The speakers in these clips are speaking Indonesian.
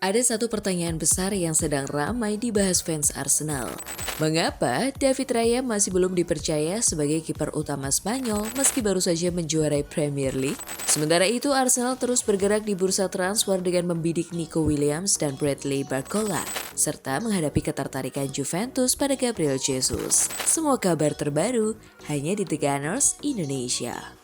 Ada satu pertanyaan besar yang sedang ramai dibahas fans Arsenal. Mengapa David Raya masih belum dipercaya sebagai kiper utama Spanyol meski baru saja menjuarai Premier League? Sementara itu Arsenal terus bergerak di bursa transfer dengan membidik Nico Williams dan Bradley Barcola, serta menghadapi ketertarikan Juventus pada Gabriel Jesus. Semua kabar terbaru hanya di The Gunners Indonesia.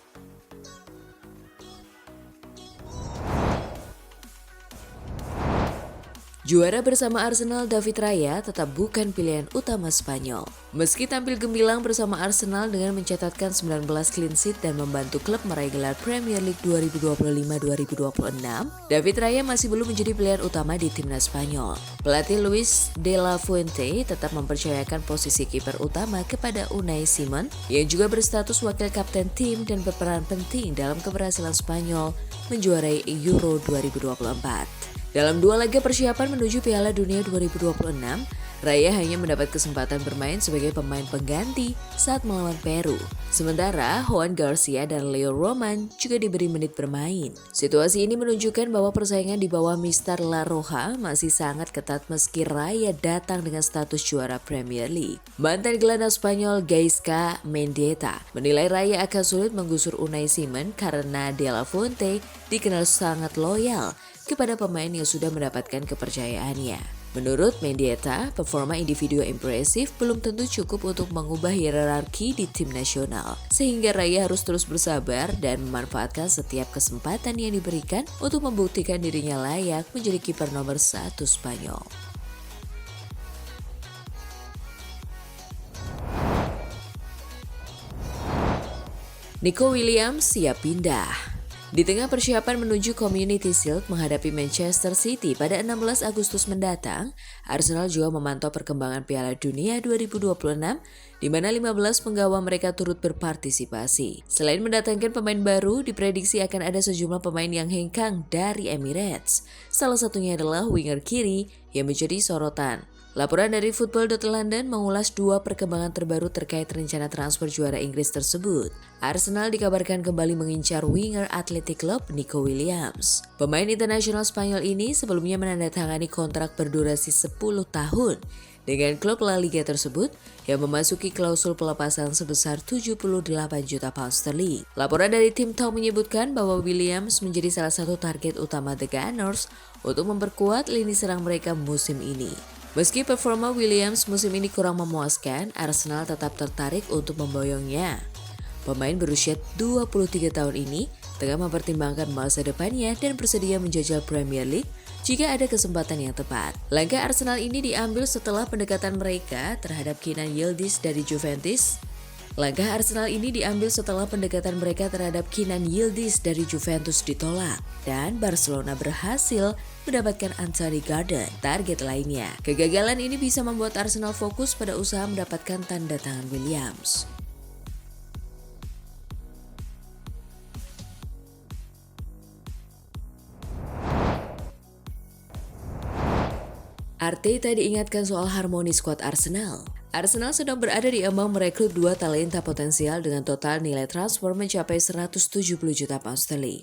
Juara bersama Arsenal, David Raya tetap bukan pilihan utama Spanyol. Meski tampil gemilang bersama Arsenal dengan mencatatkan 19 clean sheet dan membantu klub meraih gelar Premier League 2025-2026, David Raya masih belum menjadi pilihan utama di timnas Spanyol. Pelatih Luis de la Fuente tetap mempercayakan posisi kiper utama kepada Unai Simon, yang juga berstatus wakil kapten tim dan berperan penting dalam keberhasilan Spanyol menjuarai Euro 2024. Dalam dua laga persiapan menuju Piala Dunia 2026, Raya hanya mendapat kesempatan bermain sebagai pemain pengganti saat melawan Peru. Sementara Juan Garcia dan Leo Roman juga diberi menit bermain. Situasi ini menunjukkan bahwa persaingan di bawah Mister La Roja masih sangat ketat meski Raya datang dengan status juara Premier League. Mantan gelandang Spanyol Gaisca Mendieta menilai Raya akan sulit menggusur Unai Simon karena De La Fuente dikenal sangat loyal kepada pemain yang sudah mendapatkan kepercayaannya. Menurut Mendieta, performa individu impresif belum tentu cukup untuk mengubah hierarki di tim nasional, sehingga Raya harus terus bersabar dan memanfaatkan setiap kesempatan yang diberikan untuk membuktikan dirinya layak menjadi kiper nomor 1 Spanyol. Nico Williams siap pindah. Di tengah persiapan menuju Community Shield menghadapi Manchester City pada 16 Agustus mendatang, Arsenal juga memantau perkembangan Piala Dunia 2026 di mana 15 penggawa mereka turut berpartisipasi. Selain mendatangkan pemain baru, diprediksi akan ada sejumlah pemain yang hengkang dari Emirates. Salah satunya adalah winger kiri yang menjadi sorotan. Laporan dari Football.London mengulas dua perkembangan terbaru terkait rencana transfer juara Inggris tersebut. Arsenal dikabarkan kembali mengincar winger Athletic Club Nico Williams. Pemain internasional Spanyol ini sebelumnya menandatangani kontrak berdurasi 10 tahun dengan klub La Liga tersebut yang memasuki klausul pelepasan sebesar 78 juta pound sterling. Laporan dari tim Talk menyebutkan bahwa Williams menjadi salah satu target utama The Gunners untuk memperkuat lini serang mereka musim ini. Meski performa Williams musim ini kurang memuaskan, Arsenal tetap tertarik untuk memboyongnya. Pemain berusia 23 tahun ini tengah mempertimbangkan masa depannya dan bersedia menjajal Premier League jika ada kesempatan yang tepat. Langkah Arsenal ini diambil setelah pendekatan mereka terhadap Kenan Yildiz dari Juventus. Ditolak dan Barcelona berhasil mendapatkan Anthony Gordon, target lainnya. Kegagalan ini bisa membuat Arsenal fokus pada usaha mendapatkan tanda tangan Williams. Arteta diingatkan soal harmoni skuad Arsenal. Arsenal sedang berada di ambang merekrut dua talenta potensial dengan total nilai transfer mencapai 170 juta pound sterling.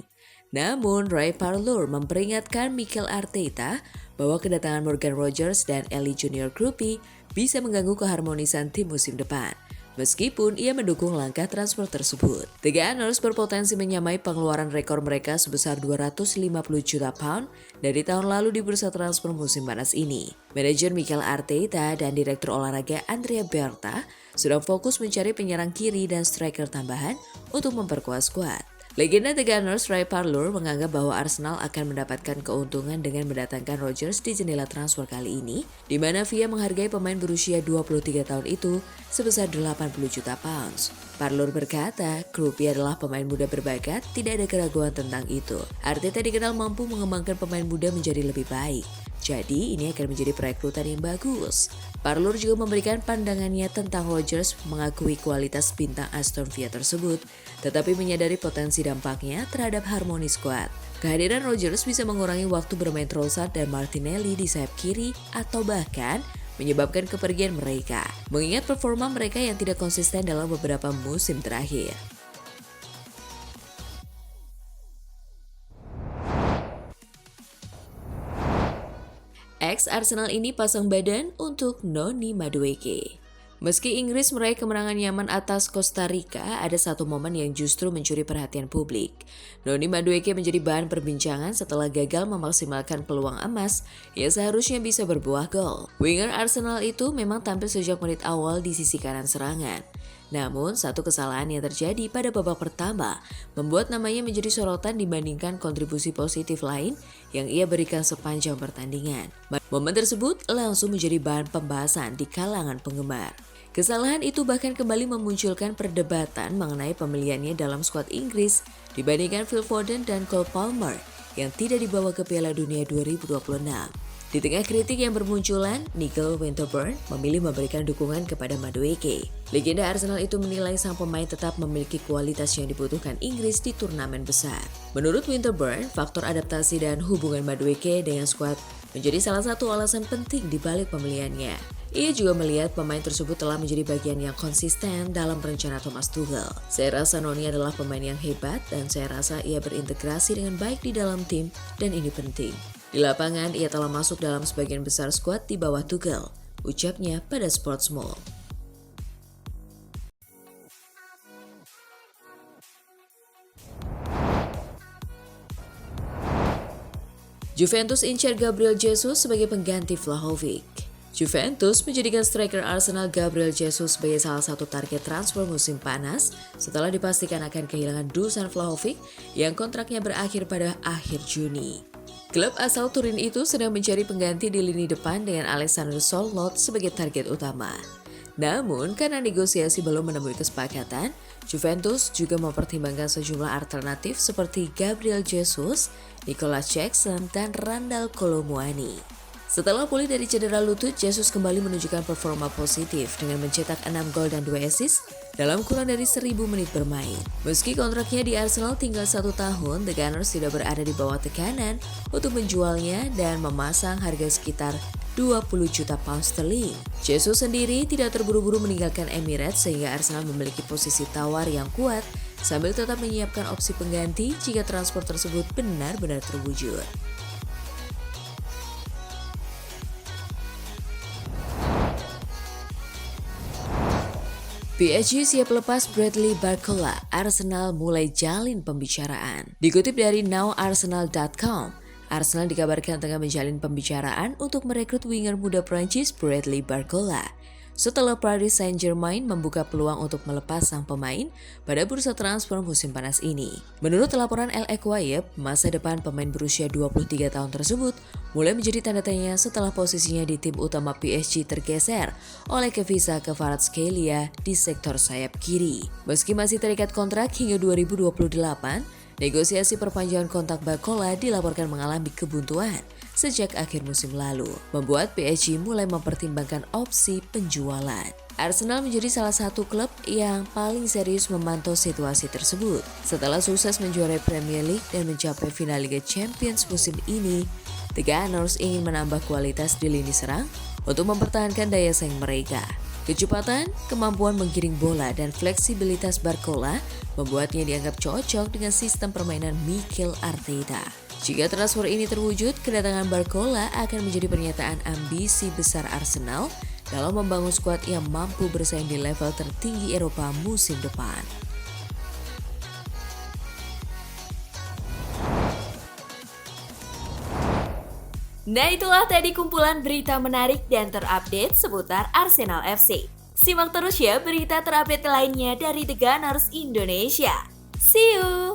Namun, Ray Parlour memperingatkan Mikel Arteta bahwa kedatangan Morgan Rogers dan Ellie Junior Krupi bisa mengganggu keharmonisan tim musim depan. Meskipun ia mendukung langkah transfer tersebut, The Gunners berpotensi menyamai pengeluaran rekor mereka sebesar 250 juta pound dari tahun lalu di bursa transfer musim panas ini. Manajer Mikel Arteta dan Direktur Olahraga Andrea Berta sedang fokus mencari penyerang kiri dan striker tambahan untuk memperkuat skuad. Legenda The Gunners Ray Parlour menganggap bahwa Arsenal akan mendapatkan keuntungan dengan mendatangkan Rodgers di jendela transfer kali ini, di mana Via menghargai pemain berusia 23 tahun itu sebesar 80 juta pounds. Parlour berkata, Krupi adalah pemain muda berbakat, tidak ada keraguan tentang itu. Arteta dikenal mampu mengembangkan pemain muda menjadi lebih baik. Jadi ini akan menjadi perekrutan yang bagus. Parlour juga memberikan pandangannya tentang Rodgers, mengakui kualitas bintang Aston Villa tersebut, tetapi menyadari potensi dampaknya terhadap harmoni skuad. Kehadiran Rodgers bisa mengurangi waktu bermain Trossard dan Martinelli di sayap kiri atau bahkan menyebabkan kepergian mereka, mengingat performa mereka yang tidak konsisten dalam beberapa musim terakhir. Ex-Arsenal ini pasang badan untuk Noni Madueke. Meski Inggris meraih kemenangan nyaman atas Costa Rica, ada satu momen yang justru mencuri perhatian publik. Noni Madueke menjadi bahan perbincangan setelah gagal memaksimalkan peluang emas yang seharusnya bisa berbuah gol. Winger Arsenal itu memang tampil sejak menit awal di sisi kanan serangan. Namun, satu kesalahan yang terjadi pada babak pertama membuat namanya menjadi sorotan dibandingkan kontribusi positif lain yang ia berikan sepanjang pertandingan. Momen tersebut langsung menjadi bahan pembahasan di kalangan penggemar. Kesalahan itu bahkan kembali memunculkan perdebatan mengenai pemilihannya dalam skuad Inggris dibandingkan Phil Foden dan Cole Palmer yang tidak dibawa ke Piala Dunia 2026. Di tengah kritik yang bermunculan, Nigel Winterburn memilih memberikan dukungan kepada Madueke. Legenda Arsenal itu menilai sang pemain tetap memiliki kualitas yang dibutuhkan Inggris di turnamen besar. Menurut Winterburn, faktor adaptasi dan hubungan Madueke dengan skuad menjadi salah satu alasan penting di balik pemilihannya. Ia juga melihat pemain tersebut telah menjadi bagian yang konsisten dalam rencana Thomas Tuchel. Saya rasa Noni adalah pemain yang hebat dan saya rasa ia berintegrasi dengan baik di dalam tim dan ini penting. Di lapangan, ia telah masuk dalam sebagian besar skuad di bawah Tuchel, ucapnya pada Sportsmall. Juventus incar Gabriel Jesus sebagai pengganti Vlahovic. Juventus menjadikan striker Arsenal Gabriel Jesus sebagai salah satu target transfer musim panas setelah dipastikan akan kehilangan Dusan Vlahovic yang kontraknya berakhir pada akhir Juni. Klub asal Turin itu sedang mencari pengganti di lini depan dengan Alexander Sørloth sebagai target utama. Namun, karena negosiasi belum menemui kesepakatan, Juventus juga mempertimbangkan sejumlah alternatif seperti Gabriel Jesus, Nicolas Jackson, dan Randal Kolo Muani. Setelah pulih dari cedera lutut, Jesus kembali menunjukkan performa positif dengan mencetak 6 gol dan 2 assist dalam kurang dari 1.000 menit bermain. Meski kontraknya di Arsenal tinggal 1 tahun, The Gunners tidak berada di bawah tekanan untuk menjualnya dan memasang harga sekitar 20 juta pound sterling. Jesus sendiri tidak terburu-buru meninggalkan Emirates sehingga Arsenal memiliki posisi tawar yang kuat sambil tetap menyiapkan opsi pengganti jika transfer tersebut benar-benar terwujud. PSG siap lepas Bradley Barcola, Arsenal mulai jalin pembicaraan. Dikutip dari nowarsenal.com, Arsenal dikabarkan tengah menjalin pembicaraan untuk merekrut winger muda Prancis Bradley Barcola. Setelah Paris Saint-Germain membuka peluang untuk melepas sang pemain pada bursa transfer musim panas ini. Menurut laporan El Equipe, masa depan pemain berusia 23 tahun tersebut mulai menjadi tanda tanya setelah posisinya di tim utama PSG tergeser oleh Kevisa Kvaratskhelia di sektor sayap kiri. Meski masih terikat kontrak hingga 2028, negosiasi perpanjangan kontrak Barcola dilaporkan mengalami kebuntuan sejak akhir musim lalu, membuat PSG mulai mempertimbangkan opsi penjualan. Arsenal menjadi salah satu klub yang paling serius memantau situasi tersebut. Setelah sukses menjuarai Premier League dan mencapai final Liga Champions musim ini, The Gunners ingin menambah kualitas di lini serang untuk mempertahankan daya saing mereka. Kecepatan, kemampuan menggiring bola, dan fleksibilitas Barcola membuatnya dianggap cocok dengan sistem permainan Mikel Arteta. Jika transfer ini terwujud, kedatangan Barcola akan menjadi pernyataan ambisi besar Arsenal dalam membangun skuad yang mampu bersaing di level tertinggi Eropa musim depan. Nah, itulah tadi kumpulan berita menarik dan terupdate seputar Arsenal FC. Simak terus ya berita terupdate lainnya dari The Gunners Indonesia. See you!